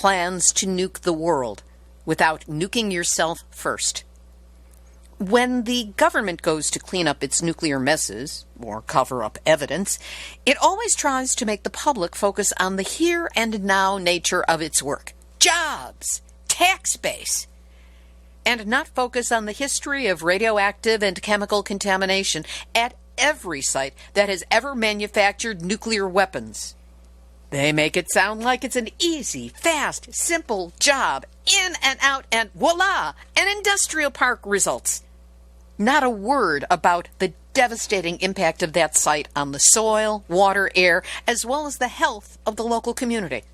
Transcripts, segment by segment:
plans to nuke the world without nuking yourself first. When the government goes to clean up its nuclear messes or cover up evidence, it always tries to make the public focus on the here and now nature of its work, jobs, tax base, and not focus on the history of radioactive and chemical contamination at every site that has ever manufactured nuclear weapons. They make it sound like it's an easy, fast, simple job, in and out, and voila, an industrial park results. Not a word about the devastating impact of that site on the soil, water, air, as well as the health of the local community.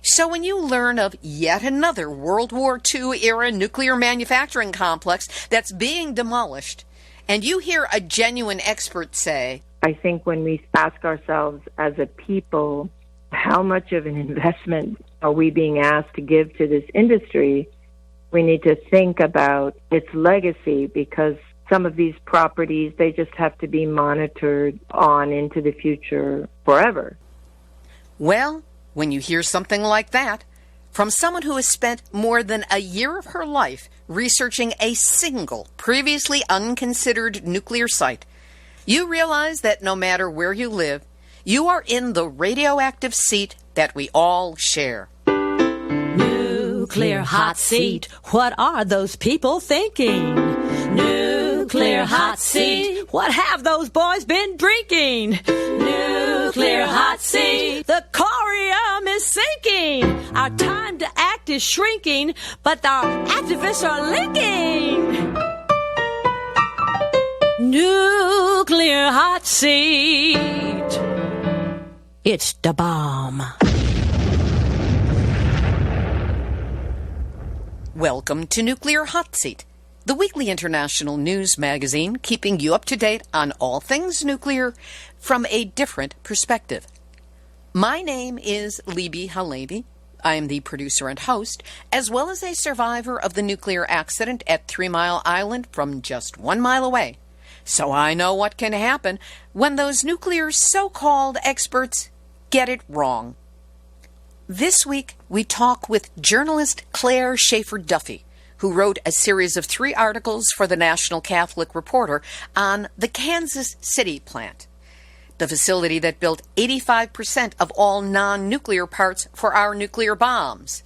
So when you learn of yet another World War II-era nuclear manufacturing complex that's being demolished, and you hear a genuine expert say, I think when we ask ourselves as a people, how much of an investment are we being asked to give to this industry, we need to think about its legacy, because some of these properties, they just have to be monitored on into the future forever. Well, when you hear something like that from someone who has spent more than a year of her life researching a single previously unconsidered nuclear site, you realize that no matter where you live, you are in the radioactive seat that we all share. Nuclear hot seat. What are those people thinking? Nuclear hot seat. What have those boys been drinking? Nuclear hot seat. The corium is sinking. Our time to act is shrinking, but our activists are linking. Nuclear hot seat. It's the bomb. Welcome to Nuclear Hot Seat, the weekly international news magazine keeping you up to date on all things nuclear from a different perspective. My name is Libby Halevi. I am the producer and host, as well as a survivor of the nuclear accident at 3 Mile Island from just 1 mile away. So I know what can happen when those nuclear so-called experts get it wrong. This week, we talk with journalist Claire Schaeffer-Duffy, who wrote a series of 3 articles for the National Catholic Reporter on the Kansas City plant, the facility that built 85% of all non-nuclear parts for our nuclear bombs.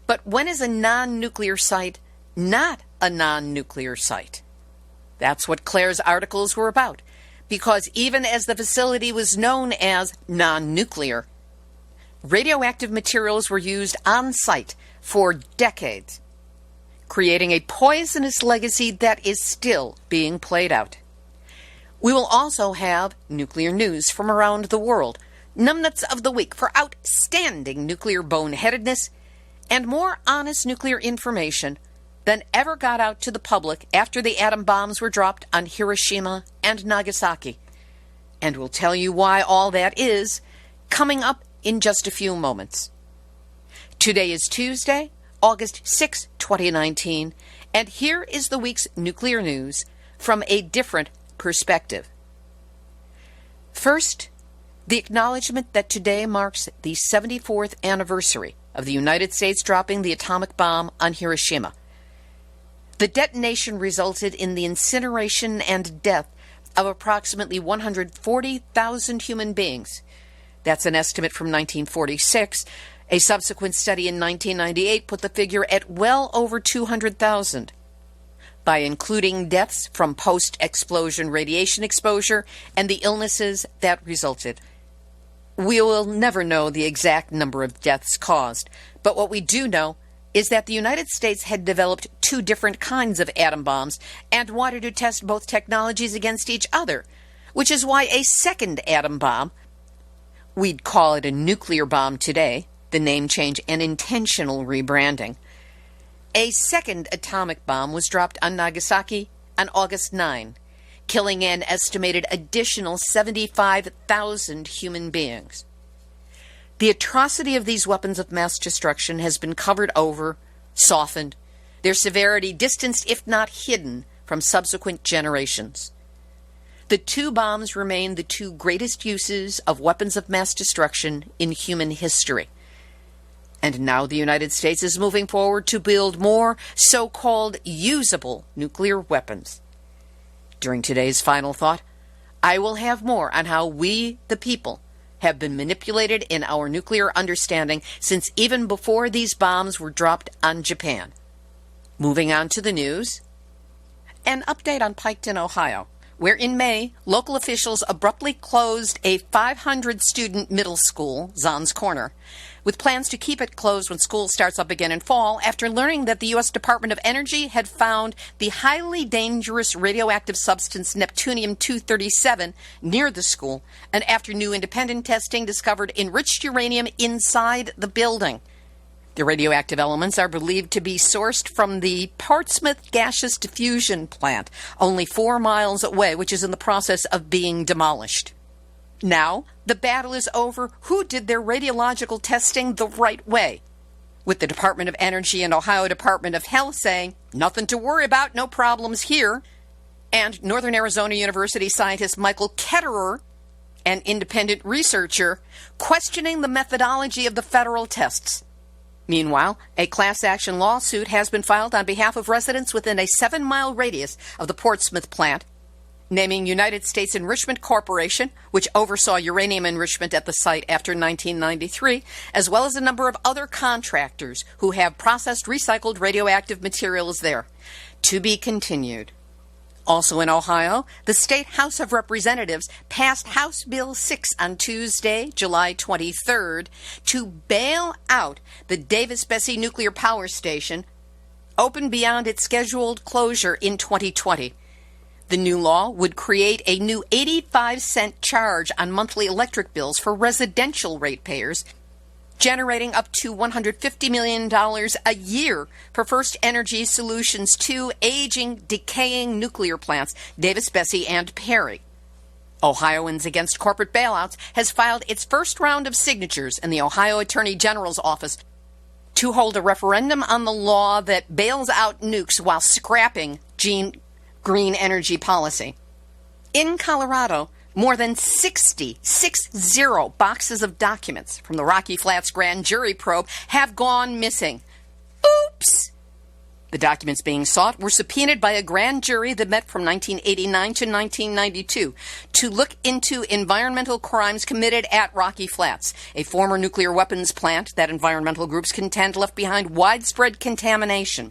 But when is a non-nuclear site not a non-nuclear site? That's what Claire's articles were about, because even as the facility was known as non-nuclear, radioactive materials were used on site for decades, creating a poisonous legacy that is still being played out. We will also have nuclear news from around the world, numbnuts of the week for outstanding nuclear boneheadedness, and more honest nuclear information than ever got out to the public after the atom bombs were dropped on Hiroshima and Nagasaki. And we'll tell you why all that is coming up in just a few moments. Today is Tuesday, August 6, 2019, and here is the week's nuclear news from a different perspective. First, the acknowledgement that today marks the 74th anniversary of the United States dropping the atomic bomb on Hiroshima. The detonation resulted in the incineration and death of approximately 140,000 human beings. That's an estimate from 1946. A subsequent study in 1998 put the figure at well over 200,000. By including deaths from post-explosion radiation exposure and the illnesses that resulted. We will never know the exact number of deaths caused, but what we do know is that the United States had developed 2 different kinds of atom bombs and wanted to test both technologies against each other, which is why a second atom bomb, we'd call it a nuclear bomb today, the name change and intentional rebranding. A second atomic bomb was dropped on Nagasaki on August 9, killing an estimated additional 75,000 human beings. The atrocity of these weapons of mass destruction has been covered over, softened, their severity distanced if not hidden from subsequent generations. The 2 bombs remain the 2 greatest uses of weapons of mass destruction in human history. And now the United States is moving forward to build more so-called usable nuclear weapons. During today's final thought, I will have more on how we, the people, have been manipulated in our nuclear understanding since even before these bombs were dropped on Japan. Moving on to the news. An update on Piketon, Ohio, where in May, local officials abruptly closed a 500-student middle school, Zons Corner, with plans to keep it closed when school starts up again in fall after learning that the U.S. Department of Energy had found the highly dangerous radioactive substance Neptunium-237 near the school, and after new independent testing discovered enriched uranium inside the building. The radioactive elements are believed to be sourced from the Portsmouth Gaseous Diffusion Plant, only 4 miles away, which is in the process of being demolished. Now, the battle is over who did their radiological testing the right way, with the Department of Energy and Ohio Department of Health saying, nothing to worry about, no problems here, and Northern Arizona University scientist Michael Ketterer, an independent researcher, questioning the methodology of the federal tests. Meanwhile, a class action lawsuit has been filed on behalf of residents within a 7-mile radius of the Portsmouth plant, naming United States Enrichment Corporation, which oversaw uranium enrichment at the site after 1993, as well as a number of other contractors who have processed recycled radioactive materials there. To be continued. Also in Ohio, the State House of Representatives passed House Bill 6 on Tuesday, July 23rd, to bail out the Davis-Besse Nuclear Power Station, open beyond its scheduled closure in 2020. The new law would create a new 85-cent charge on monthly electric bills for residential ratepayers, generating up to $150 million a year for First Energy Solutions' 2 aging, decaying nuclear plants, Davis-Besse and Perry. Ohioans Against Corporate Bailouts has filed its first round of signatures in the Ohio Attorney General's office to hold a referendum on the law that bails out nukes while scrapping green energy policy. In Colorado, more than 60 boxes of documents from the Rocky Flats grand jury probe have gone missing. Oops! The documents being sought were subpoenaed by a grand jury that met from 1989 to 1992 to look into environmental crimes committed at Rocky Flats, a former nuclear weapons plant that environmental groups contend left behind widespread contamination.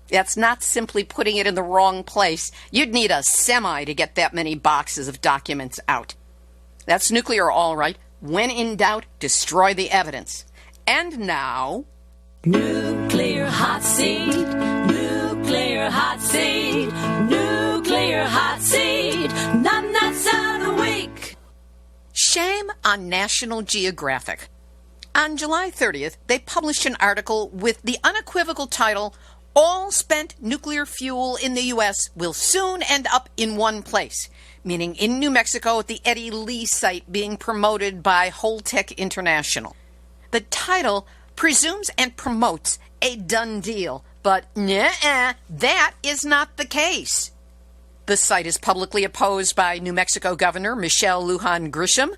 That's not simply putting it in the wrong place. You'd need a semi to get that many boxes of documents out. That's nuclear, all right. When in doubt, destroy the evidence. And now... Nuclear hot seat, nuclear hot seat, nuclear hot seat, nuts of the week. Shame on National Geographic. On July 30th, they published an article with the unequivocal title, All spent nuclear fuel in the U.S. will soon end up in one place, meaning in New Mexico at the Eddie Lee site being promoted by Holtec International. The title presumes and promotes a done deal, but that is not the case. The site is publicly opposed by New Mexico Governor Michelle Lujan Grisham,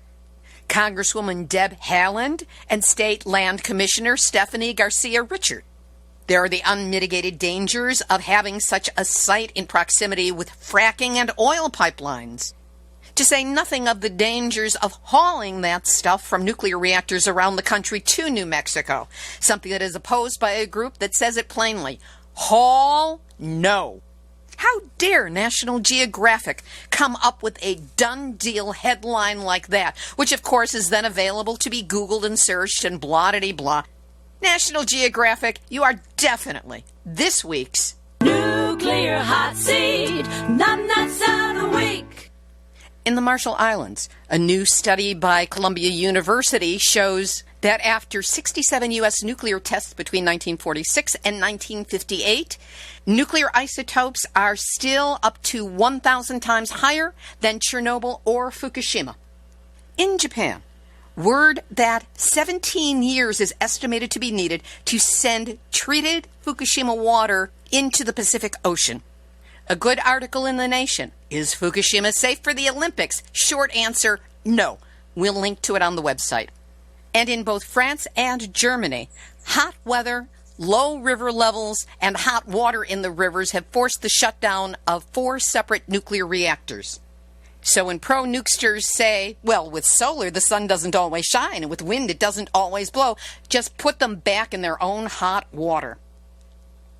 Congresswoman Deb Haaland, and State Land Commissioner Stephanie Garcia Richard. There are the unmitigated dangers of having such a site in proximity with fracking and oil pipelines, to say nothing of the dangers of hauling that stuff from nuclear reactors around the country to New Mexico, something that is opposed by a group that says it plainly, haul no. How dare National Geographic come up with a done deal headline like that, which of course is then available to be Googled and searched and blah-de-blah. National Geographic, you are definitely this week's Nuclear Hot Seat, nuts of the week. In the Marshall Islands, a new study by Columbia University shows that after 67 U.S. nuclear tests between 1946 and 1958, nuclear isotopes are still up to 1,000 times higher than Chernobyl or Fukushima. In Japan, word that 17 years is estimated to be needed to send treated Fukushima water into the Pacific Ocean. A good article in The Nation. Is Fukushima safe for the Olympics? Short answer, no. We'll link to it on the website. And in both France and Germany, hot weather, low river levels, and hot water in the rivers have forced the shutdown of 4 separate nuclear reactors. So when pro-nukesters say, well, with solar, the sun doesn't always shine, and with wind, it doesn't always blow, just put them back in their own hot water.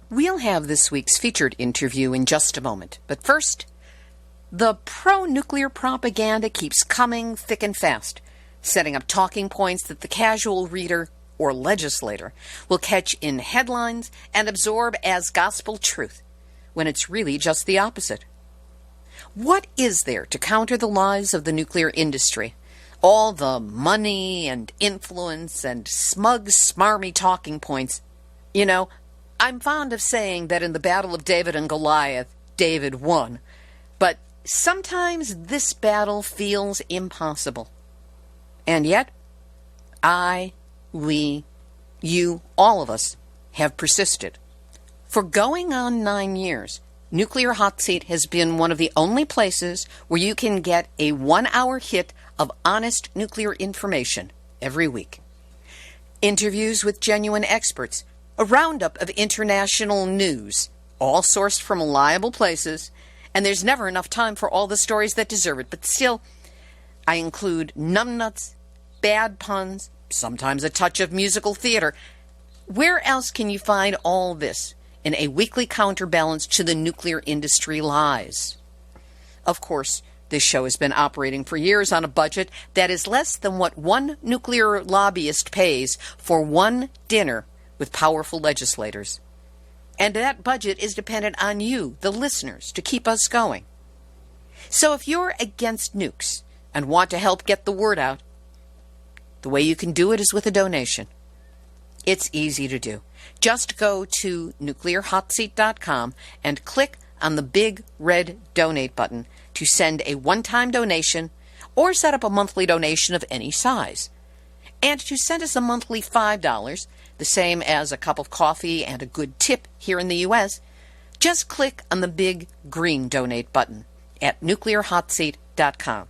We'll have this week's featured interview in just a moment. But first, the pro-nuclear propaganda keeps coming thick and fast, setting up talking points that the casual reader or legislator will catch in headlines and absorb as gospel truth, when it's really just the opposite. What is there to counter the lies of the nuclear industry? All the money and influence and smug, smarmy talking points. You know, I'm fond of saying that in the Battle of David and Goliath, David won. But sometimes this battle feels impossible. And yet, we, you, all of us, have persisted. For going on 9 years, Nuclear Hot Seat has been one of the only places where you can get a 1-hour hit of honest nuclear information every week. Interviews with genuine experts, a roundup of international news, all sourced from reliable places, and there's never enough time for all the stories that deserve it. But still, I include numbnuts, bad puns, sometimes a touch of musical theater. Where else can you find all this in a weekly counterbalance to the nuclear industry lies? Of course, this show has been operating for years on a budget that is less than what one nuclear lobbyist pays for one dinner with powerful legislators. And that budget is dependent on you, the listeners, to keep us going. So if you're against nukes and want to help get the word out, the way you can do it is with a donation. It's easy to do. Just go to nuclearhotseat.com and click on the big red donate button to send a one-time donation or set up a monthly donation of any size. And to send us a monthly $5, the same as a cup of coffee and a good tip here in the U.S., just click on the big green donate button at nuclearhotseat.com.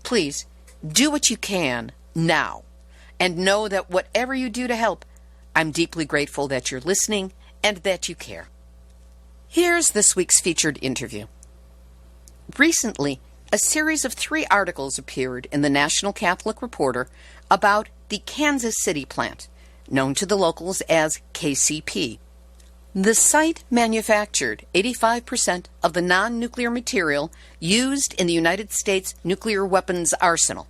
Please do what you can now, and know that whatever you do to help, I'm deeply grateful that you're listening and that you care. Here's this week's featured interview. Recently, a series of 3 articles appeared in the National Catholic Reporter about the Kansas City plant, known to the locals as KCP. The site manufactured 85% of the non-nuclear material used in the United States nuclear weapons arsenal,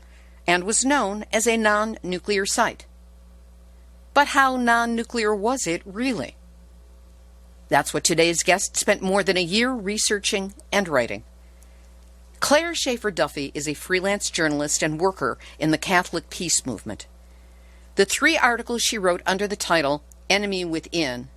and was known as a non-nuclear site. But how non-nuclear was it really? That's what today's guest spent more than a year researching and writing. Claire Schaeffer-Duffy is a freelance journalist and worker in the Catholic peace movement. The 3 articles she wrote under the title Enemy Within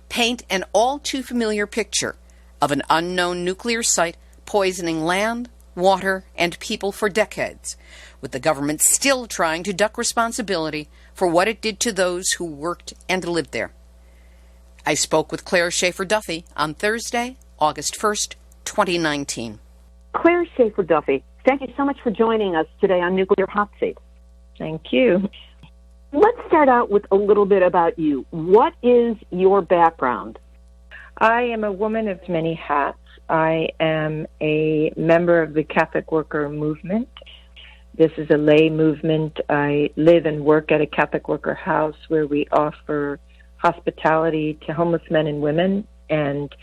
paint an all-too-familiar picture of an unknown nuclear site poisoning land, water, and people for decades, with the government still trying to duck responsibility for what it did to those who worked and lived there. I spoke with Claire Schaeffer-Duffy on Thursday, August 1st, 2019. Claire Schaeffer-Duffy, thank you so much for joining us today on Nuclear Hot Seat. Thank you. Let's start out with a little bit about you. What is your background? I am a woman of many hats. I am a member of the Catholic Worker Movement. This is a lay movement. I live and work at a Catholic Worker House where we offer hospitality to homeless men and women and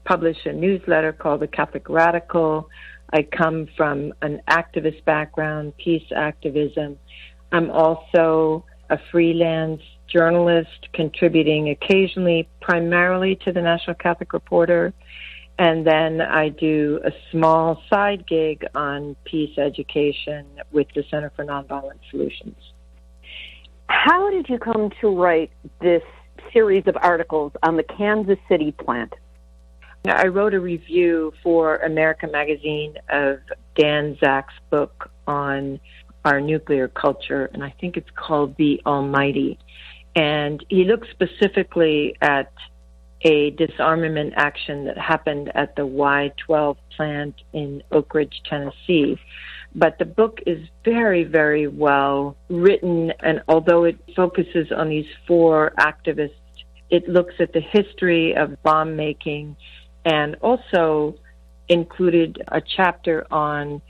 publish a newsletter called The Catholic Radical. I come from an activist background, peace activism. I'm also a freelance journalist, contributing occasionally, primarily to the National Catholic Reporter. And then I do a small side gig on peace education with the Center for Nonviolent Solutions. How did you come to write this series of articles on the Kansas City plant? I wrote a review for America Magazine of Dan Zach's book on our nuclear culture, and I think it's called The Almighty. And he looks specifically at a disarmament action that happened at the Y-12 plant in Oak Ridge, Tennessee, But the book is very, very well written, and although it focuses on these 4 activists, it looks at the history of bomb making and also included a chapter on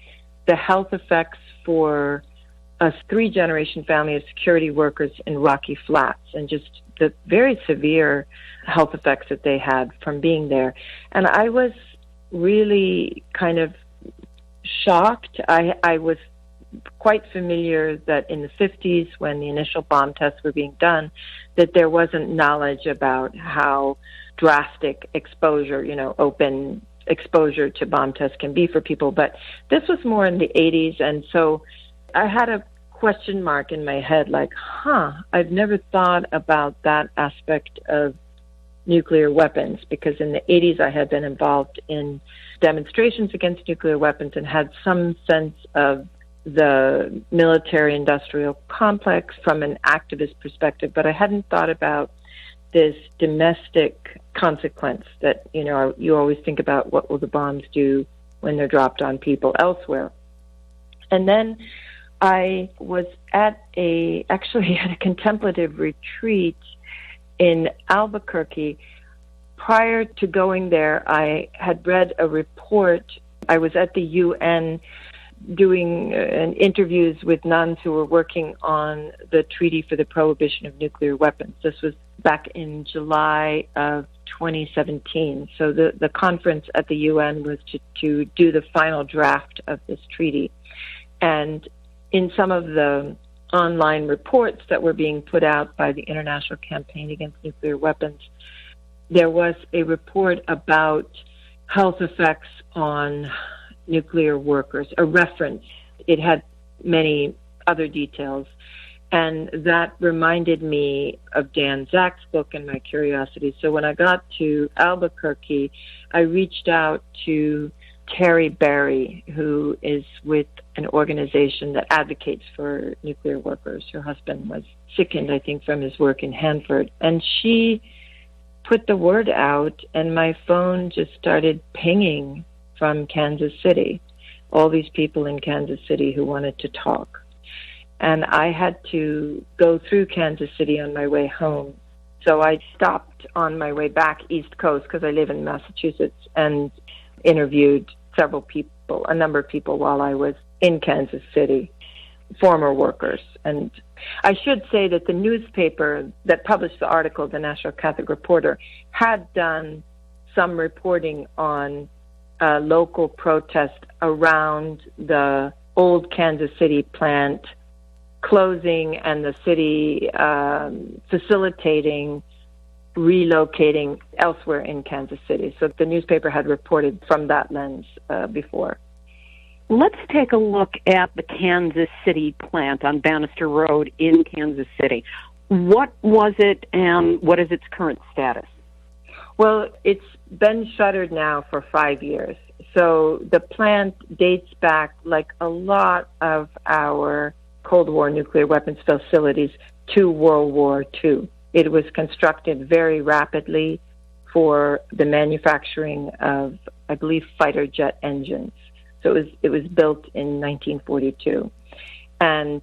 the health effects for a 3-generation family of security workers in Rocky Flats and just the very severe health effects that they had from being there. And I was really kind of shocked. I was quite familiar that in the 50s, when the initial bomb tests were being done, that there wasn't knowledge about how drastic exposure, open exposure to bomb tests can be for people. But this was more in the 80s, and so I had a question mark in my head, like, I've never thought about that aspect of nuclear weapons, because in the 80s I had been involved in demonstrations against nuclear weapons and had some sense of the military-industrial complex from an activist perspective, but I hadn't thought about this domestic consequence that, you always think about what will the bombs do when they're dropped on people elsewhere. And then I was actually at a contemplative retreat in Albuquerque. Prior to going there, I had read a report. I was at the UN doing interviews with nuns who were working on the Treaty for the Prohibition of Nuclear Weapons. This was back in July of 2017. So the conference at the UN was to do the final draft of this treaty. And in some of the online reports that were being put out by the International Campaign Against Nuclear Weapons, there was a report about health effects on nuclear workers, a reference. It had many other details. And that reminded me of Dan Zach's book and my curiosity. So when I got to Albuquerque, I reached out to Terry Barry, who is with an organization that advocates for nuclear workers. Her husband was sickened, I think, from his work in Hanford. And she put the word out, and my phone just started pinging from Kansas City, all these people in Kansas City who wanted to talk. And I had to go through Kansas City on my way home. So I stopped on my way back East Coast, because I live in Massachusetts, and interviewed several people, a number of people while I was in Kansas City, former workers. And I should say that the newspaper that published the article, the National Catholic Reporter, had done some reporting on local protest around the old Kansas City plant closing and the city facilitating relocating elsewhere in Kansas City. So the newspaper had reported from that lens before. Let's take a look at the Kansas City plant on Bannister Road in Kansas City. What was it, and what is its current status? Well, it's been shuttered now for 5 years. So the plant dates back, like a lot of our Cold War nuclear weapons facilities, to World War II. It was constructed very rapidly for the manufacturing of, I believe, fighter jet engines. So it was built in 1942. And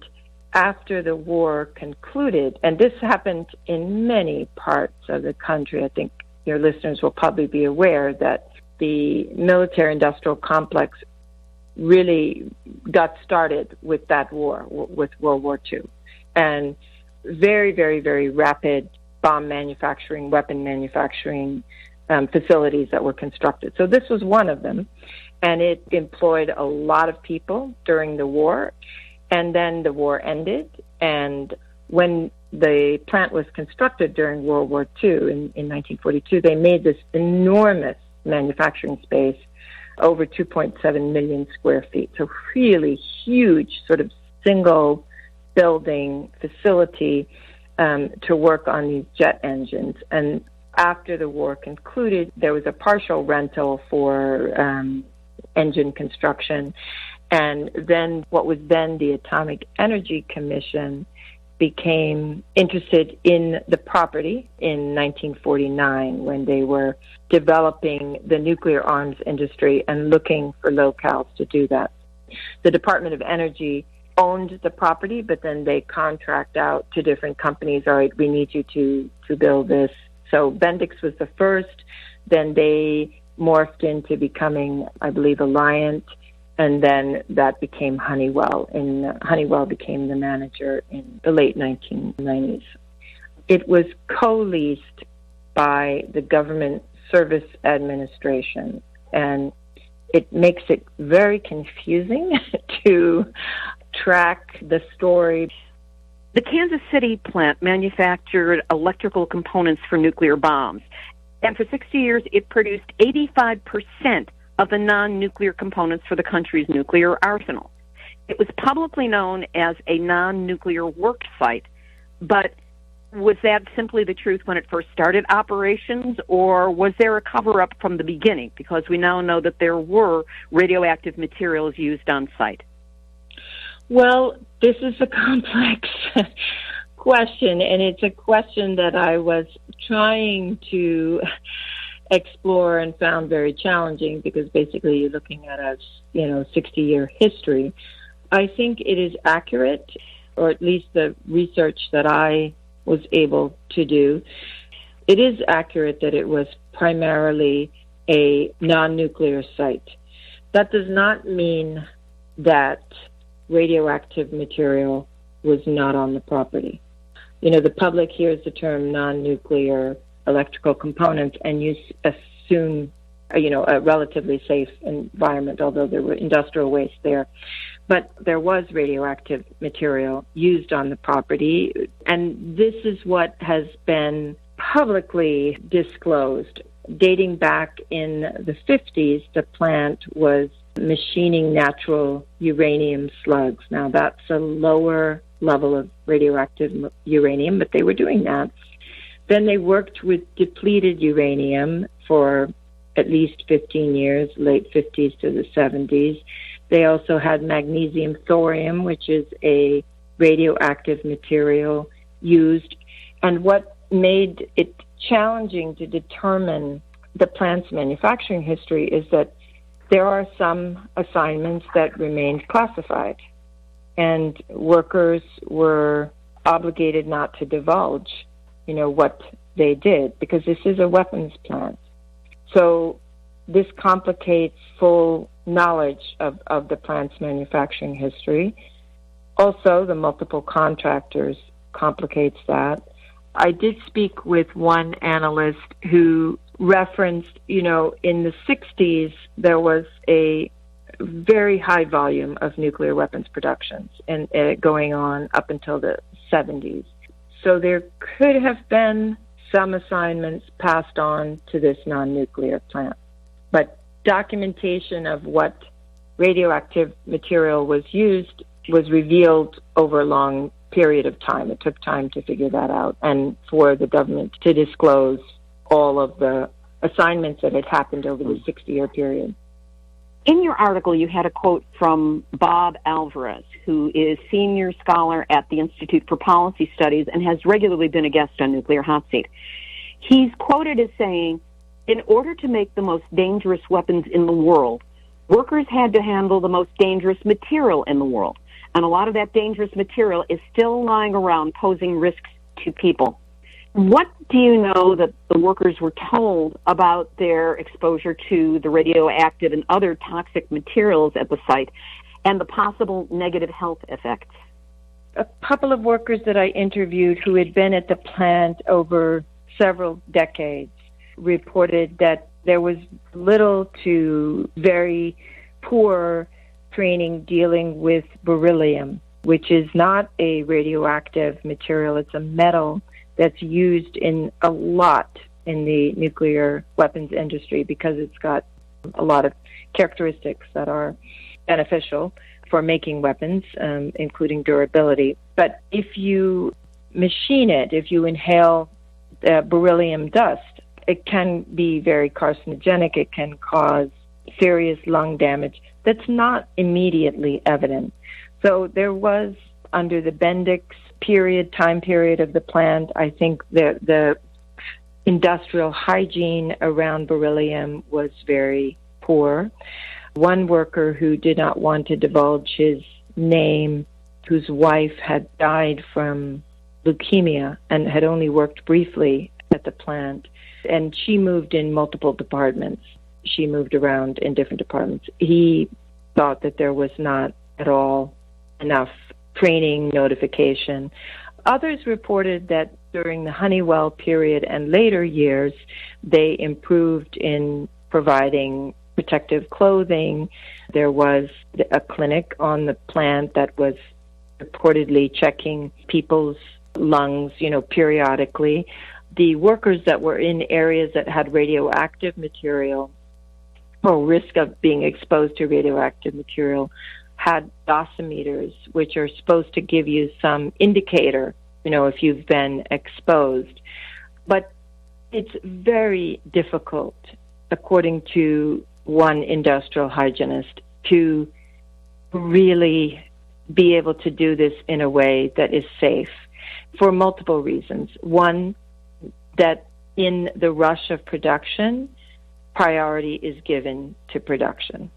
after the war concluded, and this happened in many parts of the country, I think your listeners will probably be aware that the military-industrial complex really got started with that war, with World War II. And very, very, very rapid bomb manufacturing, weapon manufacturing facilities that were constructed. So this was one of them. And it employed a lot of people during the war. And then the war ended. And when the plant was constructed during World War II in 1942, they made this enormous manufacturing space, over 2.7 million square feet. So really huge sort of single building facility to work on these jet engines. And after the war concluded, there was a partial rental for engine construction. And then what was then the Atomic Energy Commission became interested in the property in 1949 when they were developing the nuclear arms industry and looking for locales to do that. the Department of Energy owned the property, but then they contract out to different companies. All right, we need you to build this. So Bendix was the first. Then they morphed into becoming, I believe, Alliant, and then that became Honeywell, and Honeywell became the manager in the late 1990s. It was co-leased by the Government Service Administration, and it makes it very confusing to track the story. The Kansas City plant manufactured electrical components for nuclear bombs, and for 60 years it produced 85% of the non-nuclear components for the country's nuclear arsenal. It was publicly known as a non-nuclear work site, but was that simply the truth when it first started operations, or was there a cover-up from the beginning? Because we now know that there were radioactive materials used on site. Well, this is a complex question, and it's a question that I was trying to explore and found very challenging, because basically you're looking at a 60-year history. I think it is accurate, or at least the research that I was able to do. It is accurate that it was primarily a non-nuclear site. That does not mean that radioactive material was not on the property. The public hears the term non-nuclear electrical components and you assume, a relatively safe environment, although there were industrial waste there. But there was radioactive material used on the property, and this is what has been publicly disclosed. Dating back in the 50s, the plant was machining natural uranium slugs. Now, that's a lower level of radioactive uranium, but they were doing that. Then they worked with depleted uranium for at least 15 years, late 50s to the 70s. They also had magnesium thorium, which is a radioactive material used. And what made it challenging to determine the plant's manufacturing history is that there are some assignments that remained classified, and workers were obligated not to divulge, what they did, because this is a weapons plant. So this complicates full knowledge of the plant's manufacturing history. Also, the multiple contractors complicates that. I did speak with one analyst who referenced, in the 60s, there was a very high volume of nuclear weapons productions and going on up until the 70s. So there could have been some assignments passed on to this non-nuclear plant. But documentation of what radioactive material was used was revealed over a long period of time. It took time to figure that out, and for the government to disclose all of the assignments that had happened over the 60-year period. In your article, you had a quote from Bob Alvarez, who is senior scholar at the Institute for Policy Studies and has regularly been a guest on Nuclear Hot Seat. He's quoted as saying, "In order to make the most dangerous weapons in the world, workers had to handle the most dangerous material in the world. And a lot of that dangerous material is still lying around, posing risks to people." What do you know that the workers were told about their exposure to the radioactive and other toxic materials at the site and the possible negative health effects? A couple of workers that I interviewed who had been at the plant over several decades reported that there was little to very poor training dealing with beryllium, which is not a radioactive material. It's a metal that's used in a lot in the nuclear weapons industry because it's got a lot of characteristics that are beneficial for making weapons, including durability. But if you machine it, if you inhale beryllium dust, it can be very carcinogenic. It can cause serious lung damage that's not immediately evident. So there was, under the Bendix time period of the plant, I think the industrial hygiene around beryllium was very poor. one worker who did not want to divulge his name, whose wife had died from leukemia and had only worked briefly at the plant. And she moved in multiple departments. She moved around in different departments. He thought that there was not at all enough training, notification. Others reported that during the Honeywell period and later years, they improved in providing protective clothing. There was a clinic on the plant that was reportedly checking people's lungs, periodically. The workers that were in areas that had radioactive material or risk of being exposed to radioactive material had dosimeters, which are supposed to give you some indicator, if you've been exposed. But it's very difficult, according to one industrial hygienist, to really be able to do this in a way that is safe for multiple reasons. One, that in the rush of production, priority is given to production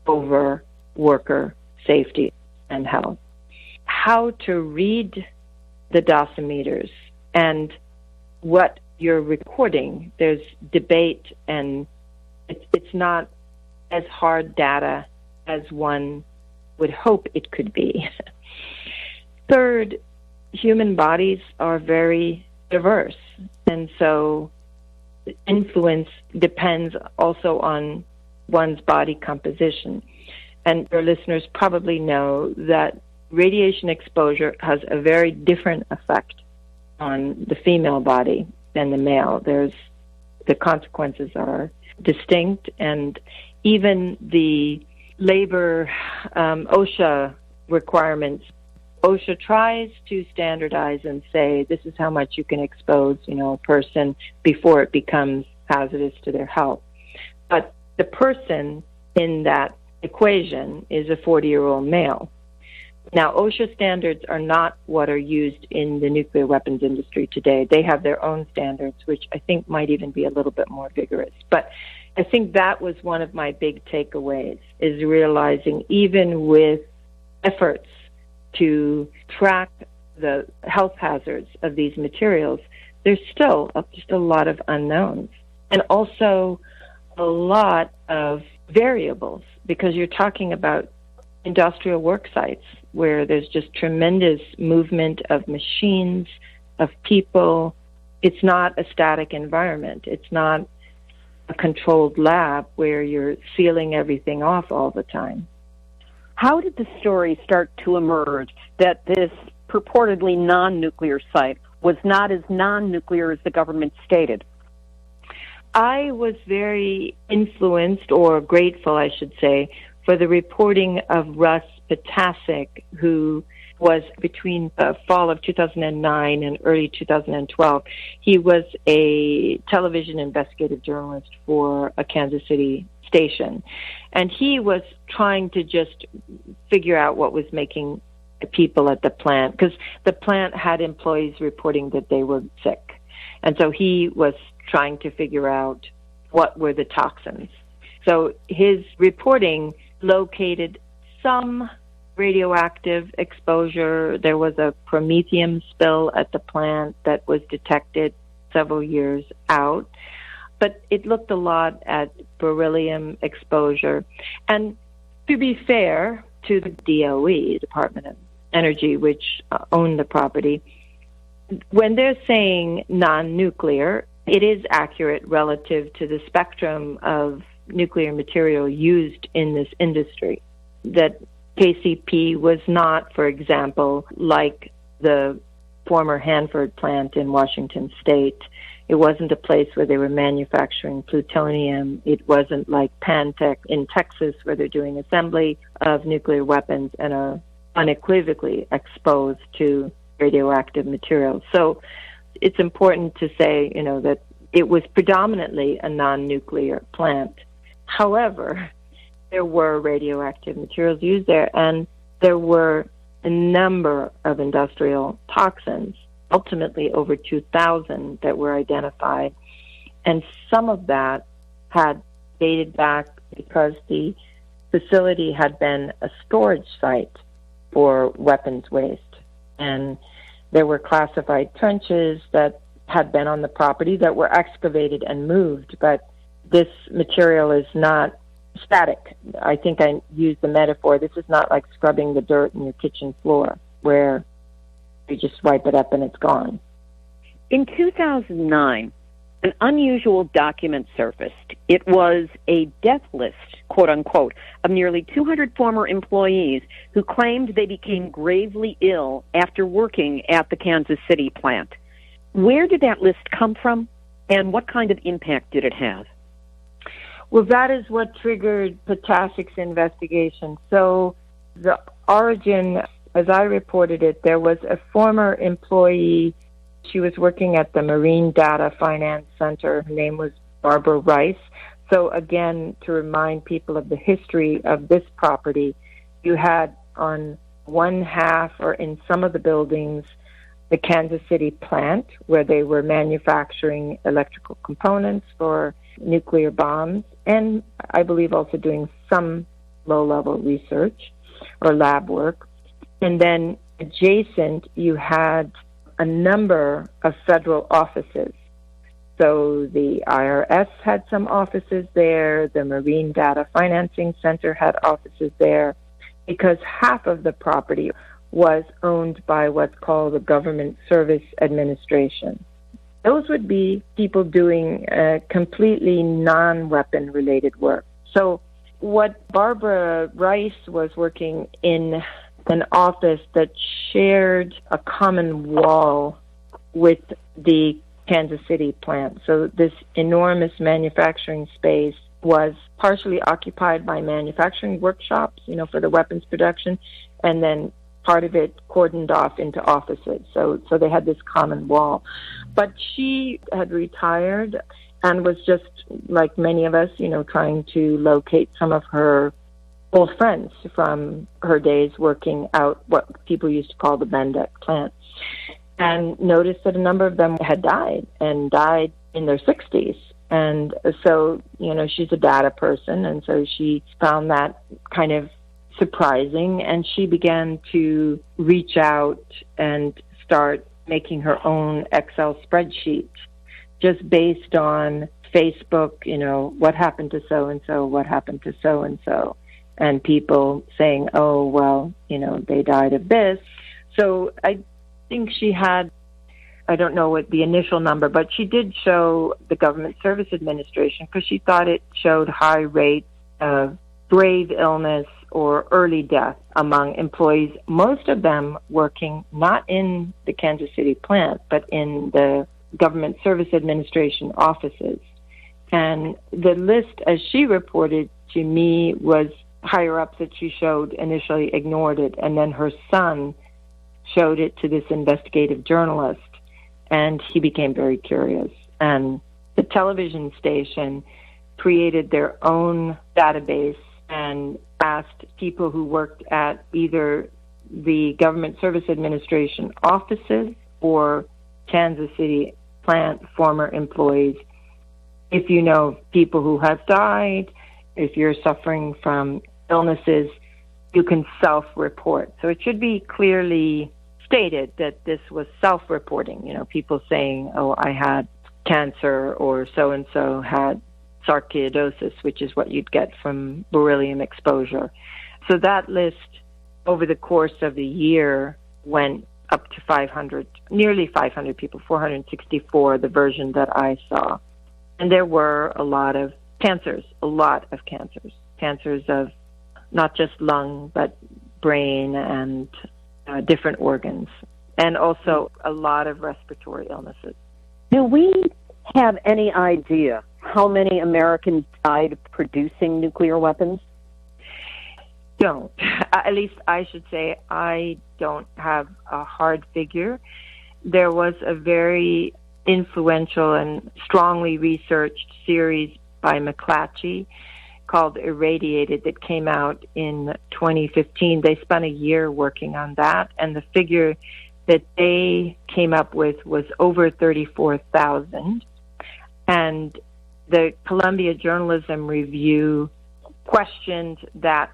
over worker safety and health. How to read the dosimeters and what you're recording, there's debate, and it's not as hard data as one would hope it could be. Third, human bodies are very diverse, and so influence depends also on one's body composition. And your listeners probably know that radiation exposure has a very different effect on the female body than the male. The consequences are distinct, and even the labor OSHA requirements, OSHA tries to standardize and say this is how much you can expose, a person before it becomes hazardous to their health. But the person in that equation is a 40-year-old male. Now, OSHA standards are not what are used in the nuclear weapons industry today. They have their own standards, which I think might even be a little bit more vigorous. But I think that was one of my big takeaways, is realizing even with efforts to track the health hazards of these materials, there's still just a lot of unknowns. And also a lot of variables, because you're talking about industrial work sites where there's just tremendous movement of machines, of people. It's not a static environment. It's not a controlled lab where you're sealing everything off all the time. How did the story start to emerge that this purportedly non-nuclear site was not as non-nuclear as the government stated? I was very influenced, or grateful, I should say, for the reporting of Russ Potasek, who was between the fall of 2009 and early 2012. He was a television investigative journalist for a Kansas City station. And he was trying to just figure out what was making people at the plant, because the plant had employees reporting that they were sick. And so he was trying to figure out what were the toxins. So his reporting located some radioactive exposure. There was a promethium spill at the plant that was detected several years out. But it looked a lot at beryllium exposure. And to be fair to the DOE, Department of Energy, which owned the property, when they're saying non-nuclear, it is accurate relative to the spectrum of nuclear material used in this industry. That KCP was not, for example, like the former Hanford plant in Washington State. It wasn't a place where they were manufacturing plutonium. It wasn't like Pantech in Texas, where they're doing assembly of nuclear weapons and are unequivocally exposed to radioactive materials. So it's important to say, that it was predominantly a non-nuclear plant. However, there were radioactive materials used there, and there were a number of industrial toxins, ultimately over 2,000 that were identified. And some of that had dated back because the facility had been a storage site for weapons waste. And there were classified trenches that had been on the property that were excavated and moved, but this material is not static. I think I used the metaphor. This is not like scrubbing the dirt in your kitchen floor where you just wipe it up and it's gone. In 2009, an unusual document surfaced. It was a death list, quote unquote, of nearly 200 former employees who claimed they became gravely ill after working at the Kansas City plant. Where did that list come from, and what kind of impact did it have? Well, that is what triggered Ptaschek's investigation. So the origin, as I reported it, there was a former employee. She was working at the Marine Data Finance Center. Her name was Barbara Rice. So again, to remind people of the history of this property, you had on one half, or in some of the buildings, the Kansas City plant, where they were manufacturing electrical components for nuclear bombs, and I believe also doing some low-level research or lab work. And then adjacent, you had a number of federal offices. So the IRS had some offices there, the Marine Data Financing Center had offices there, because half of the property was owned by what's called the Government Service Administration. Those would be people doing completely non-weapon related work. So what Barbara Rice was working in an office that shared a common wall with the Kansas City plant. So this enormous manufacturing space was partially occupied by manufacturing workshops, for the weapons production, and then part of it cordoned off into offices. So they had this common wall. But she had retired and was just like many of us, trying to locate some of her old friends from her days working out what people used to call the Bendeck plant, and noticed that a number of them had died in their 60s. And so, she's a data person, and so she found that kind of surprising, and she began to reach out and start making her own Excel spreadsheet just based on Facebook, what happened to so-and-so, what happened to so-and-so, and people saying, oh, well, they died of this. So I think she had, I don't know what the initial number, but she did show the Government Service Administration because she thought it showed high rates of grave illness or early death among employees, most of them working not in the Kansas City plant, but in the Government Service Administration offices. And the list, as she reported to me, was higher-ups that she showed initially ignored it, and then her son showed it to this investigative journalist, and he became very curious. And the television station created their own database and asked people who worked at either the Government Service Administration offices or Kansas City plant former employees, if you know people who have died, if you're suffering from illnesses, you can self-report. So it should be clearly stated that this was self-reporting, people saying, oh, I had cancer, or so-and-so had sarcoidosis, which is what you'd get from beryllium exposure. So that list over the course of the year went up to 500, nearly 500 people, 464, the version that I saw. And there were a lot of cancers of not just lung, but brain and different organs, and also a lot of respiratory illnesses. Do we have any idea how many Americans died producing nuclear weapons? Don't. At least I should say I don't have a hard figure. There was a very influential and strongly researched series by McClatchy called Irradiated that came out in 2015. They spent a year working on that, and the figure that they came up with was over 34,000. And the Columbia Journalism Review questioned that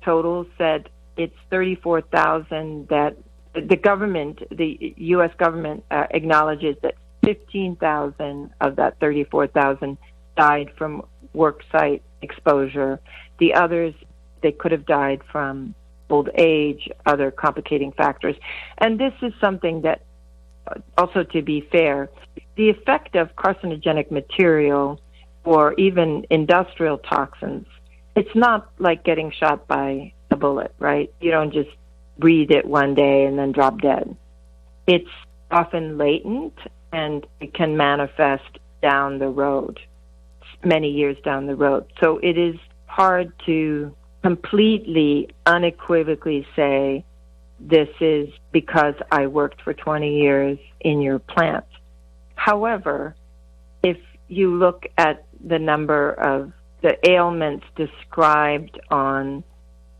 total, said it's 34,000 that the government, the U.S. government, acknowledges that 15,000 of that 34,000 died from worksite exposure. The others, they could have died from old age, other complicating factors. And this is something that, also to be fair, the effect of carcinogenic material or even industrial toxins, it's not like getting shot by a bullet, right? You don't just breathe it one day and then drop dead. It's often latent, and it can manifest down the road, many years down the road. So it is hard to completely, unequivocally say, this is because I worked for 20 years in your plant. However, if you look at the number of the ailments described on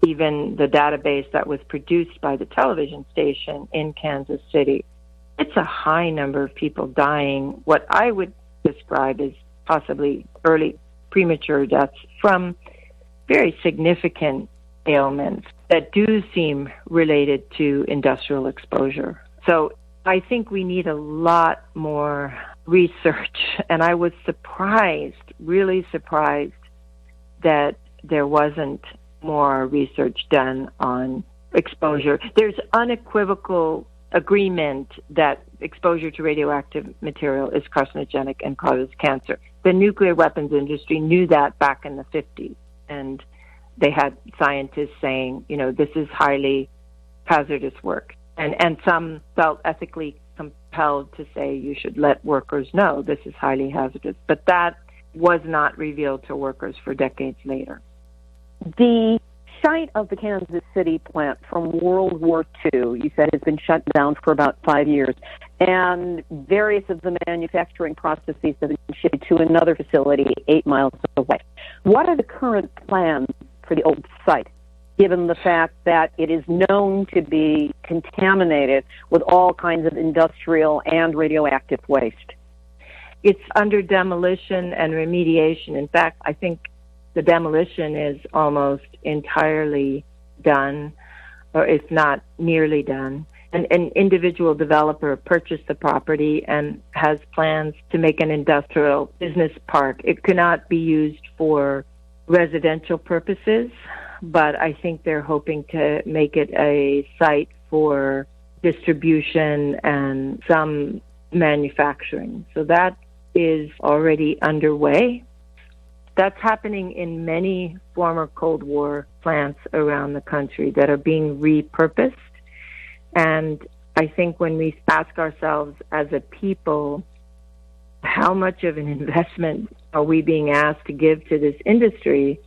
even the database that was produced by the television station in Kansas City, it's a high number of people dying, what I would describe as possibly early premature deaths from very significant ailments that do seem related to industrial exposure. So I think we need a lot more research, and I was surprised, really surprised, that there wasn't more research done on exposure. There's unequivocal agreement that exposure to radioactive material is carcinogenic and causes cancer. The nuclear weapons industry knew that back in the 50s, and they had scientists saying, this is highly hazardous work. And some felt ethically compelled to say you should let workers know this is highly hazardous. But that was not revealed to workers for decades later. The site of the Kansas City plant from World War II, you said, has been shut down for about 5 years, and various of the manufacturing processes have been shifted to another facility 8 miles away. What are the current plans for the old site, given the fact that it is known to be contaminated with all kinds of industrial and radioactive waste? It's under demolition and remediation. In fact, I think the demolition is almost entirely done, or if not nearly done. An individual developer purchased the property and has plans to make an industrial business park. It cannot be used for residential purposes, but I think they're hoping to make it a site for distribution and some manufacturing. So that is already underway. That's happening in many former Cold War plants around the country that are being repurposed. And I think when we ask ourselves as a people, how much of an investment are we being asked to give to this industry,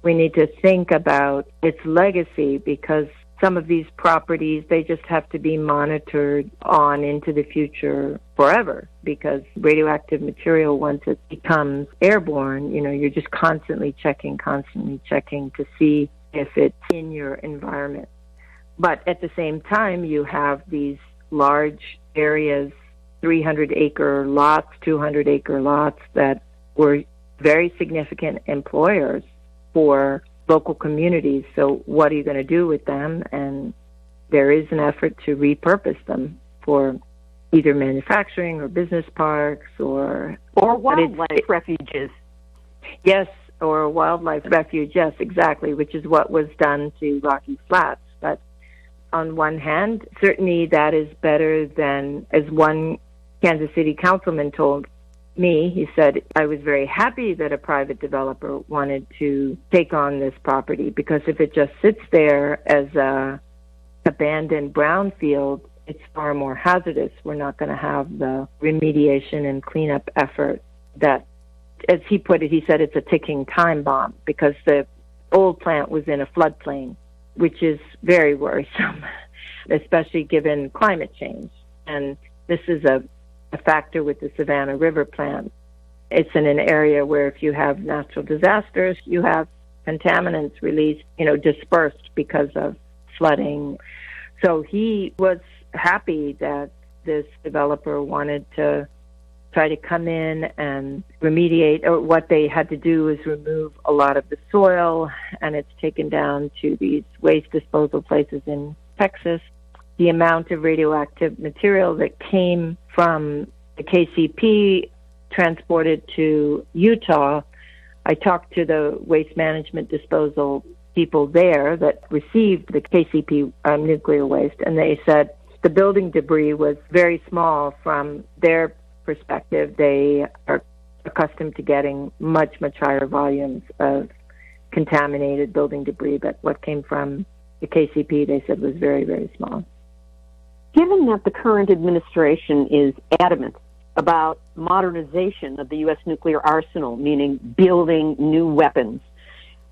we need to think about its legacy, because some of these properties, they just have to be monitored on into the future forever, because radioactive material, once it becomes airborne, you're just constantly checking to see if it's in your environment. But at the same time, you have these large areas, 300-acre lots, 200-acre lots that were very significant employers for local communities. So what are you going to do with them? And there is an effort to repurpose them for either manufacturing or business parks or wildlife refuges. Yes, or wildlife refuge. Yes, exactly, which is what was done to Rocky Flats. But on one hand, certainly that is better than, as one Kansas City councilman told me, he said, I was very happy that a private developer wanted to take on this property, because if it just sits there as a abandoned brownfield, it's far more hazardous. We're not going to have the remediation and cleanup effort that, as he put it, he said it's a ticking time bomb, because the old plant was in a floodplain, which is very worrisome, especially given climate change. And this is a factor with the Savannah River plant. It's in an area where if you have natural disasters, you have contaminants released, dispersed because of flooding. So he was happy that this developer wanted to try to come in and remediate, or what they had to do is remove a lot of the soil, and it's taken down to these waste disposal places in Texas. The amount of radioactive material that came from the KCP transported to Utah, I talked to the waste management disposal people there that received the KCP nuclear waste, and they said the building debris was very small from their perspective. They are accustomed to getting much, much higher volumes of contaminated building debris, but what came from the KCP, they said, was very, very small. Given that the current administration is adamant about modernization of the U.S. nuclear arsenal, meaning building new weapons,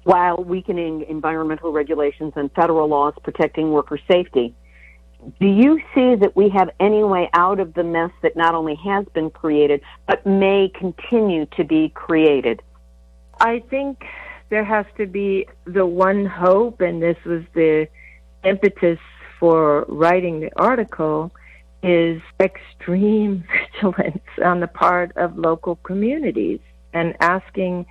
while weakening environmental regulations and federal laws protecting worker safety, do you see that we have any way out of the mess that not only has been created, but may continue to be created? I think there has to be the one hope, and this was the impetus for writing the article, is extreme vigilance on the part of local communities and asking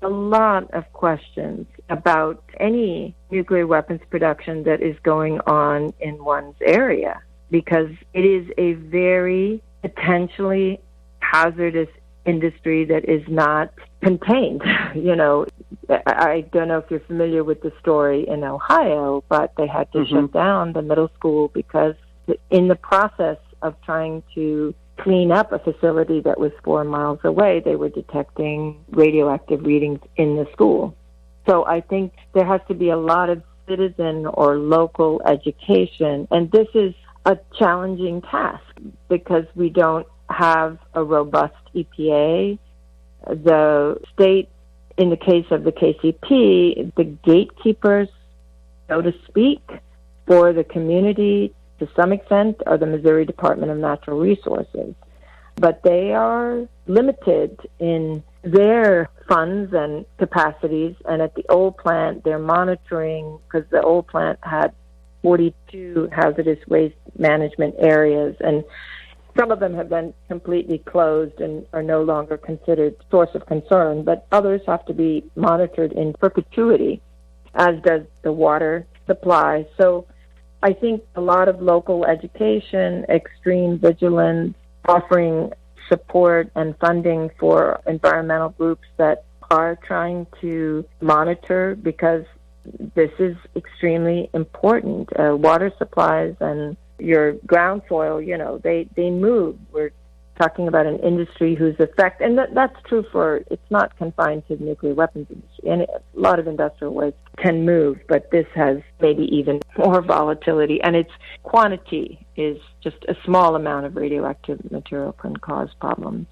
a lot of questions about any nuclear weapons production that is going on in one's area, because it is a very potentially hazardous industry that is not contained. You know, I don't know if you're familiar with the story in Ohio, but they had to shut down the middle school because in the process of trying to clean up a facility that was 4 miles away, they were detecting radioactive readings in the school. So I think there has to be a lot of citizen or local education, and this is a challenging task because we don't have a robust EPA. The state, in the case of the KCP, the gatekeepers, so to speak, for the community to some extent are the Missouri Department of Natural Resources. But they are limited in their funds and capacities, and at the old plant they're monitoring, because the old plant had 42 hazardous waste management areas, and some of them have been completely closed and are no longer considered source of concern, but others have to be monitored in perpetuity, as does the water supply. So I think a lot of local education, extreme vigilance, offering support and funding for environmental groups that are trying to monitor, because this is extremely important. Water supplies and your ground soil, you know, they move. We're talking about an industry whose effect, and that's true for, it's not confined to the nuclear weapons industry. And a lot of industrial waste can move, but this has maybe even more volatility, and its quantity is just a small amount of radioactive material can cause problems.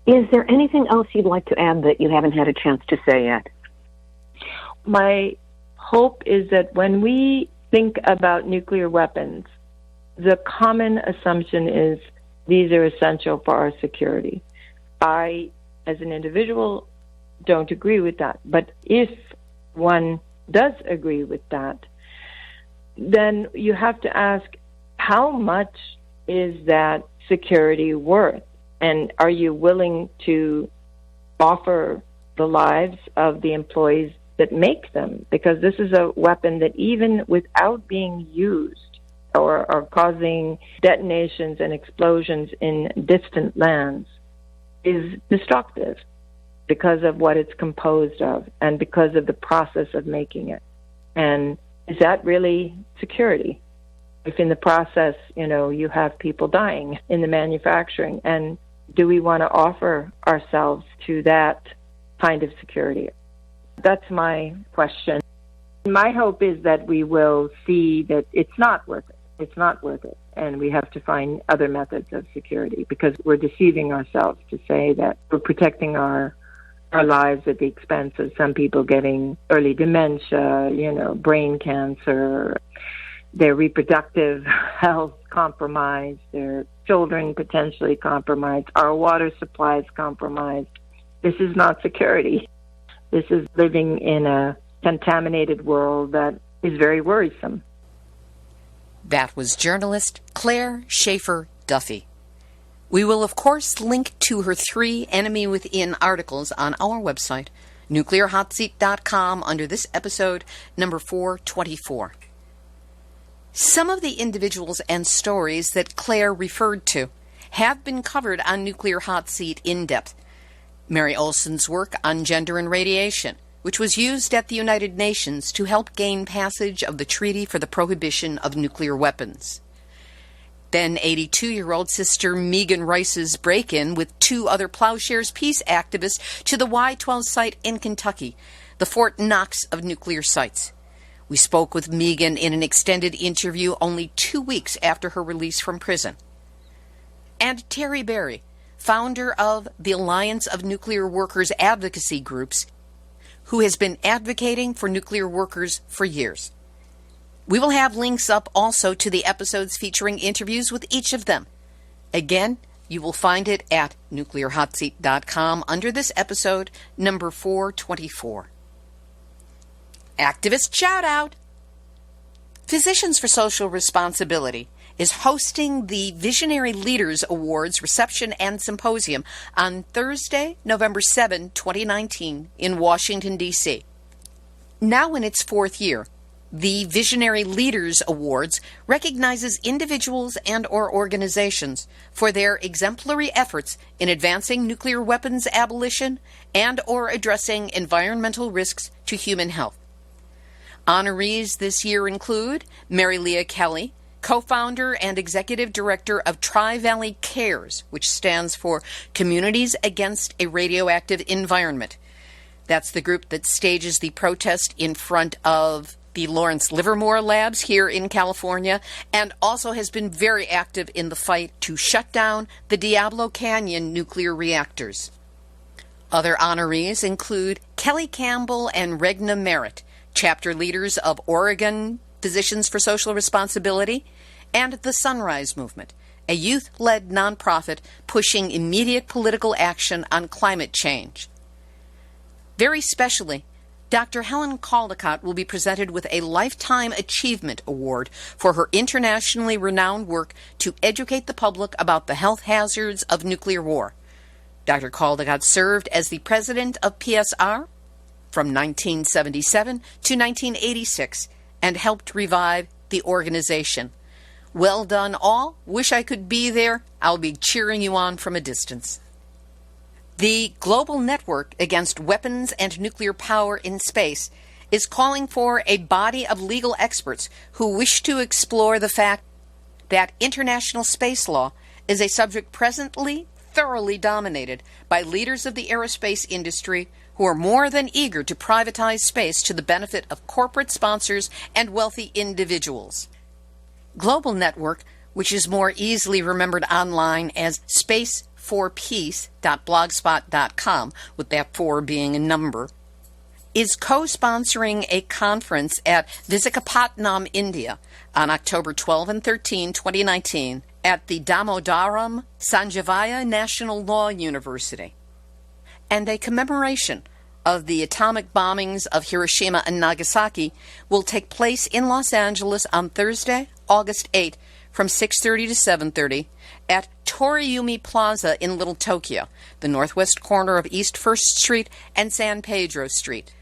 Is there anything else you'd like to add that you haven't had a chance to say yet? My hope is that when we think about nuclear weapons, the common assumption is these are essential for our security. I, as an individual, don't agree with that. But if one does agree with that, then you have to ask, how much is that security worth? And are you willing to offer the lives of the employees that make them? Because this is a weapon that even without being used or causing detonations and explosions in distant lands is destructive because of what it's composed of and because of the process of making it. And is that really security? If in the process, you know, you have people dying in the manufacturing, and do we want to offer ourselves to that kind of security? That's my question. My hope is that we will see that it's not worth it. It's not worth it. And we have to find other methods of security, because we're deceiving ourselves to say that we're protecting our lives at the expense of some people getting early dementia, you know, brain cancer, their reproductive health compromised, their children potentially compromised, our water supplies compromised. This is not security. This is living in a contaminated world that is very worrisome. That was journalist Claire Schaeffer-Duffy. We will, of course, link to her 3 Enemy Within articles on our website, nuclearhotseat.com, under this episode, number 424. Some of the individuals and stories that Claire referred to have been covered on Nuclear Hot Seat in depth. Mary Olson's work on gender and radiation, which was used at the United Nations to help gain passage of the Treaty for the Prohibition of Nuclear Weapons. Then 82-year-old Sister Megan Rice's break-in with 2 other Plowshares Peace activists to the Y-12 site in Kentucky, the Fort Knox of nuclear sites. We spoke with Megan in an extended interview only 2 weeks after her release from prison. And Terry Berry, founder of the Alliance of Nuclear Workers Advocacy Groups, who has been advocating for nuclear workers for years. We will have links up also to the episodes featuring interviews with each of them. Again, you will find it at nuclearhotseat.com under this episode, number 424. Activist shout out! Physicians for Social Responsibility is hosting the Visionary Leaders Awards reception and symposium on Thursday, November 7, 2019, in Washington, D.C. Now in its 4th year, the Visionary Leaders Awards recognizes individuals and or organizations for their exemplary efforts in advancing nuclear weapons abolition and or addressing environmental risks to human health. Honorees this year include Mary Leah Kelly, co-founder and executive director of Tri-Valley Cares, which stands for Communities Against a Radioactive Environment. That's the group that stages the protest in front of the Lawrence Livermore Labs here in California, and also has been very active in the fight to shut down the Diablo Canyon nuclear reactors. Other honorees include Kelly Campbell and Regna Merritt, chapter leaders of Oregon Physicians for Social Responsibility, and the Sunrise Movement, a youth-led nonprofit pushing immediate political action on climate change. Very specially, Dr. Helen Caldicott will be presented with a Lifetime Achievement Award for her internationally renowned work to educate the public about the health hazards of nuclear war. Dr. Caldicott served as the president of PSR from 1977 to 1986 and helped revive the organization. Well done all. Wish I could be there. I'll be cheering you on from a distance. The Global Network Against Weapons and Nuclear Power in Space is calling for a body of legal experts who wish to explore the fact that international space law is a subject presently thoroughly dominated by leaders of the aerospace industry who are more than eager to privatize space to the benefit of corporate sponsors and wealthy individuals. Global Network, which is more easily remembered online as spaceforpeace.blogspot.com, with that 4 being a number, is co-sponsoring a conference at Visakhapatnam, India, on October 12 and 13, 2019, at the Damodaram Sanjivaya National Law University, and a commemoration of the atomic bombings of Hiroshima and Nagasaki will take place in Los Angeles on Thursday, August 8, from 6:30 to 7:30 at Toriumi Plaza in Little Tokyo, the northwest corner of East 1st Street and San Pedro Street.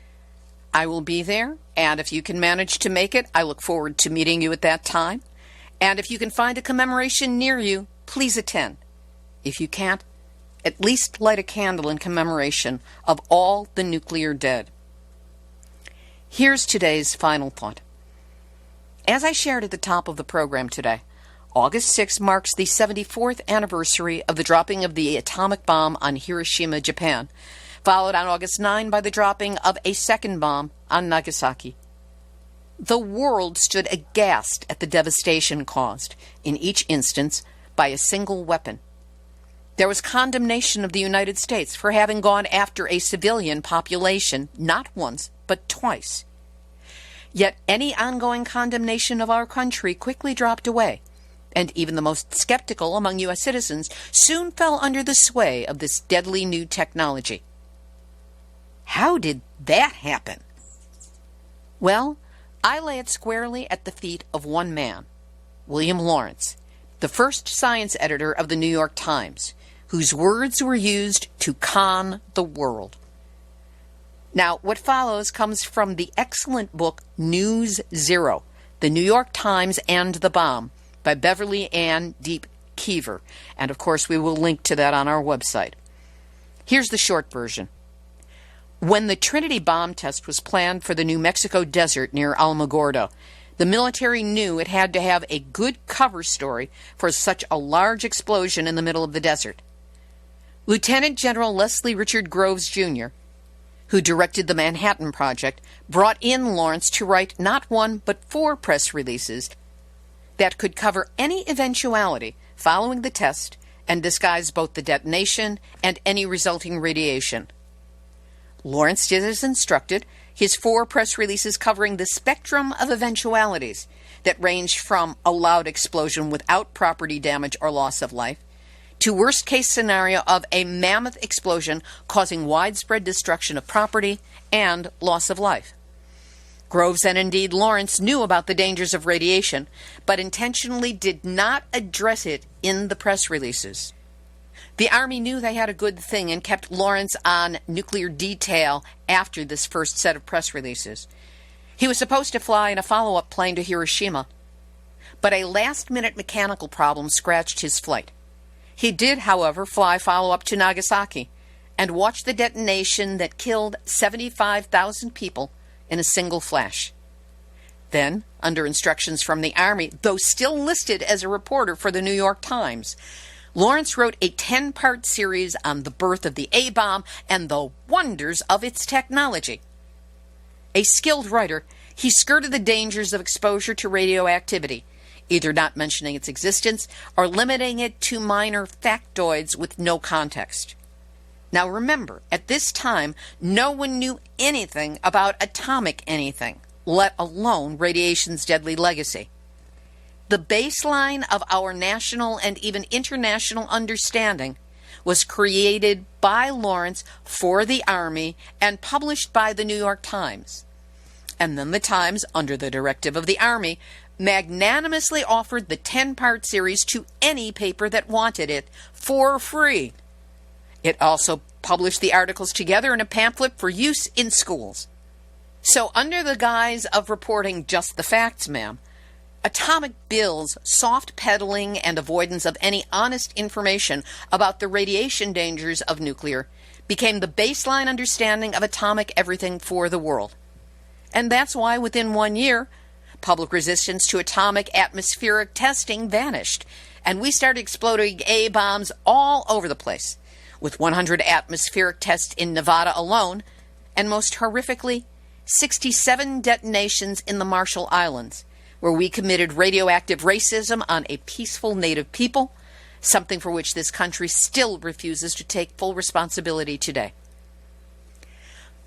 I will be there, and if you can manage to make it, I look forward to meeting you at that time. And if you can find a commemoration near you, please attend. If you can't, at least light a candle in commemoration of all the nuclear dead. Here's today's final thought. As I shared at the top of the program today, August 6 marks the 74th anniversary of the dropping of the atomic bomb on Hiroshima, Japan, followed on August 9 by the dropping of a second bomb on Nagasaki. The world stood aghast at the devastation caused, in each instance, by a single weapon. There was condemnation of the United States for having gone after a civilian population not once, but twice. Yet any ongoing condemnation of our country quickly dropped away, and even the most skeptical among U.S. citizens soon fell under the sway of this deadly new technology. How did that happen? Well, I lay it squarely at the feet of one man, William Lawrence, the first science editor of the New York Times, whose words were used to con the world. Now, what follows comes from the excellent book News Zero, The New York Times and the Bomb, by Beverly Ann Deep Keever. And, of course, we will link to that on our website. Here's the short version. When the Trinity bomb test was planned for the New Mexico desert near Alamogordo, the military knew it had to have a good cover story for such a large explosion in the middle of the desert. Lieutenant General Leslie Richard Groves, Jr., who directed the Manhattan Project, brought in Lawrence to write not one but 4 press releases that could cover any eventuality following the test and disguise both the detonation and any resulting radiation. Lawrence did as instructed, his 4 press releases covering the spectrum of eventualities that ranged from a loud explosion without property damage or loss of life, to worst-case scenario of a mammoth explosion causing widespread destruction of property and loss of life. Groves and indeed Lawrence knew about the dangers of radiation, but intentionally did not address it in the press releases. The Army knew they had a good thing and kept Lawrence on nuclear detail after this first set of press releases. He was supposed to fly in a follow-up plane to Hiroshima, but a last-minute mechanical problem scratched his flight. He did, however, fly follow-up to Nagasaki and watch the detonation that killed 75,000 people in a single flash. Then, under instructions from the Army, though still listed as a reporter for the New York Times, Lawrence wrote a 10-part series on the birth of the A-bomb and the wonders of its technology. A skilled writer, he skirted the dangers of exposure to radioactivity, either not mentioning its existence or limiting it to minor factoids with no context. Now remember, at this time, no one knew anything about atomic anything, let alone radiation's deadly legacy. The baseline of our national and even international understanding was created by Lawrence for the Army and published by the New York Times. And then the Times, under the directive of the Army, magnanimously offered the 10-part series to any paper that wanted it for free. It also published the articles together in a pamphlet for use in schools. So under the guise of reporting just the facts, ma'am, Atomic Bill's soft peddling and avoidance of any honest information about the radiation dangers of nuclear became the baseline understanding of atomic everything for the world. And that's why within 1 year, public resistance to atomic atmospheric testing vanished, and we started exploding A-bombs all over the place, with 100 atmospheric tests in Nevada alone, and most horrifically, 67 detonations in the Marshall Islands, where we committed radioactive racism on a peaceful native people, something for which this country still refuses to take full responsibility today.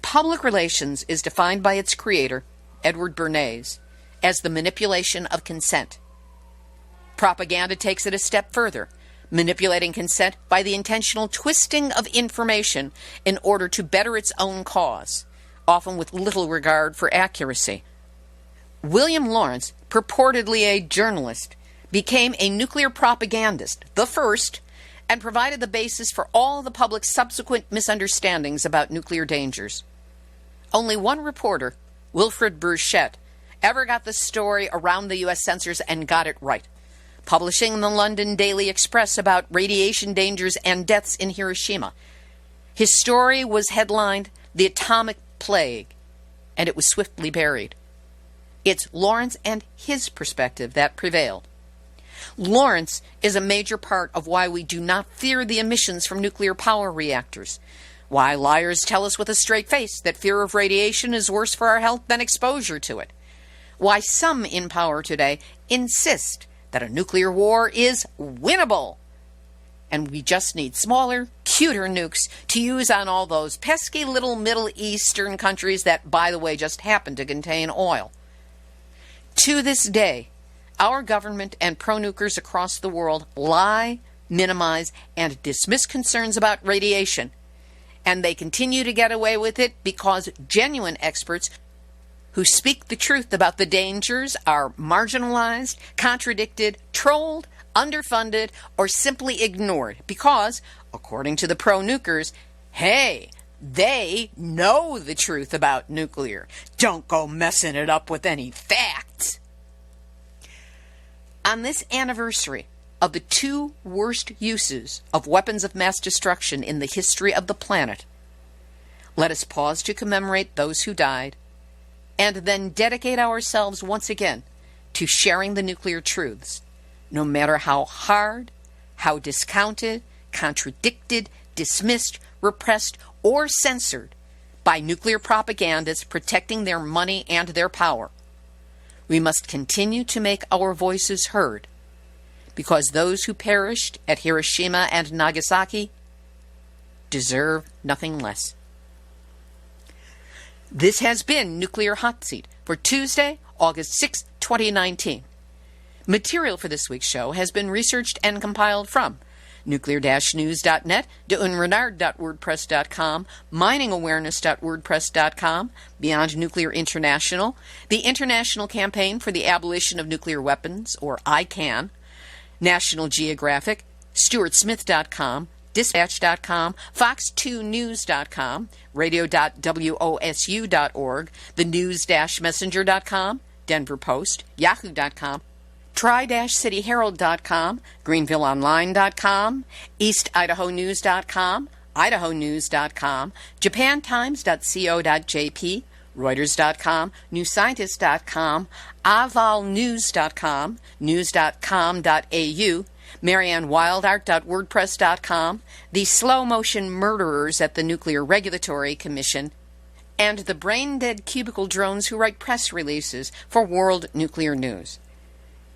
Public relations is defined by its creator, Edward Bernays, as the manipulation of consent. Propaganda takes it a step further, manipulating consent by the intentional twisting of information in order to better its own cause, often with little regard for accuracy. William Lawrence, purportedly a journalist, became a nuclear propagandist, the first, and provided the basis for all the public's subsequent misunderstandings about nuclear dangers. Only one reporter, Wilfred Burchett, ever got the story around the U.S. censors and got it right, publishing in the London Daily Express about radiation dangers and deaths in Hiroshima. His story was headlined, "The Atomic Plague," and it was swiftly buried. It's Lawrence and his perspective that prevailed. Lawrence is a major part of why we do not fear the emissions from nuclear power reactors, why liars tell us with a straight face that fear of radiation is worse for our health than exposure to it, why some in power today insist that a nuclear war is winnable, and we just need smaller, cuter nukes to use on all those pesky little Middle Eastern countries that, by the way, just happen to contain oil. To this day, our government and pro-nukers across the world lie, minimize, and dismiss concerns about radiation, and they continue to get away with it because genuine experts who speak the truth about the dangers are marginalized, contradicted, trolled, underfunded, or simply ignored because, according to the pro-nukers, hey, they know the truth about nuclear. Don't go messing it up with any facts. On this anniversary of the two worst uses of weapons of mass destruction in the history of the planet, let us pause to commemorate those who died, and then dedicate ourselves once again to sharing the nuclear truths, no matter how hard, how discounted, contradicted, dismissed, repressed, or censored by nuclear propagandists protecting their money and their power. We must continue to make our voices heard, because those who perished at Hiroshima and Nagasaki deserve nothing less. This has been Nuclear Hot Seat for Tuesday, August 6, 2019. Material for this week's show has been researched and compiled from nuclear-news.net, deunrenard.wordpress.com, miningawareness.wordpress.com, Beyond Nuclear International, the International Campaign for the Abolition of Nuclear Weapons, or ICAN, National Geographic, StuartSmith.com, Dispatch.com, Fox2News.com, radio.wosu.org, thenews-messenger.com, Denver Post, Yahoo.com, tri-cityherald.com, greenvilleonline.com, eastidahonews.com, idahonews.com, japantimes.co.jp, reuters.com, newscientist.com, avalnews.com, news.com.au, mariannewildart.wordpress.com, the slow motion murderers at the Nuclear Regulatory Commission, and the brain-dead cubicle drones who write press releases for World Nuclear News.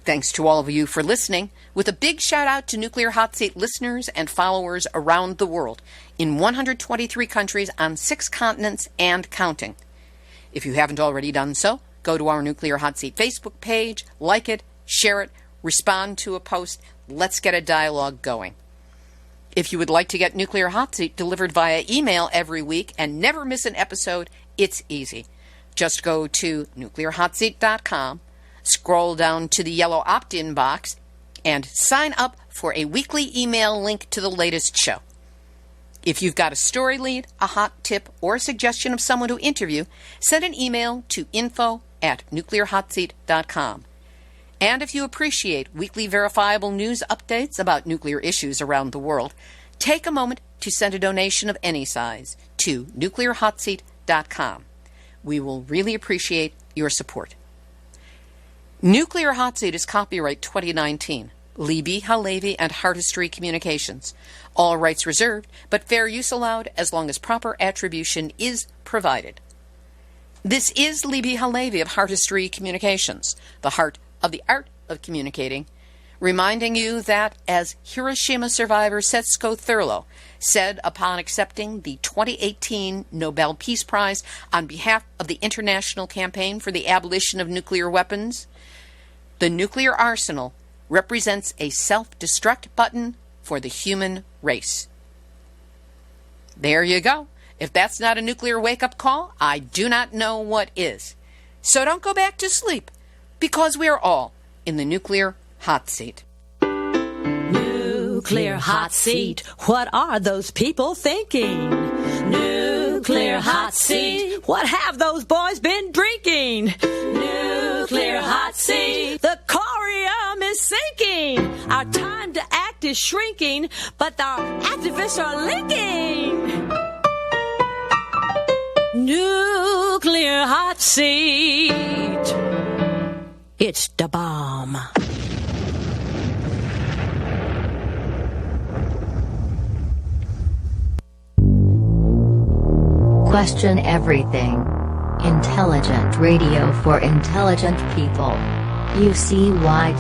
Thanks to all of you for listening, with a big shout-out to Nuclear Hot Seat listeners and followers around the world, in 123 countries on 6 continents and counting. If you haven't already done so, go to our Nuclear Hot Seat Facebook page, like it, share it, respond to a post. Let's get a dialogue going. If you would like to get Nuclear Hot Seat delivered via email every week and never miss an episode, it's easy. Just go to nuclearhotseat.com, scroll down to the yellow opt-in box, and sign up for a weekly email link to the latest show. If you've got a story lead, a hot tip, or a suggestion of someone to interview, send an email to info@nuclearhotseat.com. And if you appreciate weekly verifiable news updates about nuclear issues around the world, take a moment to send a donation of any size to nuclearhotseat.com. We will really appreciate your support. Nuclear Hot Seat is copyright 2019. Libby, Halevi, and Heartistry Communications. All rights reserved, but fair use allowed as long as proper attribution is provided. This is Libby Halevi of Heartistry Communications, the heart of the art of communicating, reminding you that, as Hiroshima survivor Setsuko Thurlow said upon accepting the 2018 Nobel Peace Prize on behalf of the International Campaign for the Abolition of Nuclear Weapons, the nuclear arsenal represents a self-destruct button for the human race. There you go. If that's not a nuclear wake-up call, I do not know what is. So don't go back to sleep, because we are all in the nuclear hot seat. Nuclear hot seat. What are those people thinking? Nuclear hot seat. What have those boys been drinking? Nuclear hot seat. The corium is sinking. Our time to act is shrinking, but our activists are linking. Nuclear hot seat. It's the bomb. Question everything. Intelligent radio for intelligent people. UCY.tv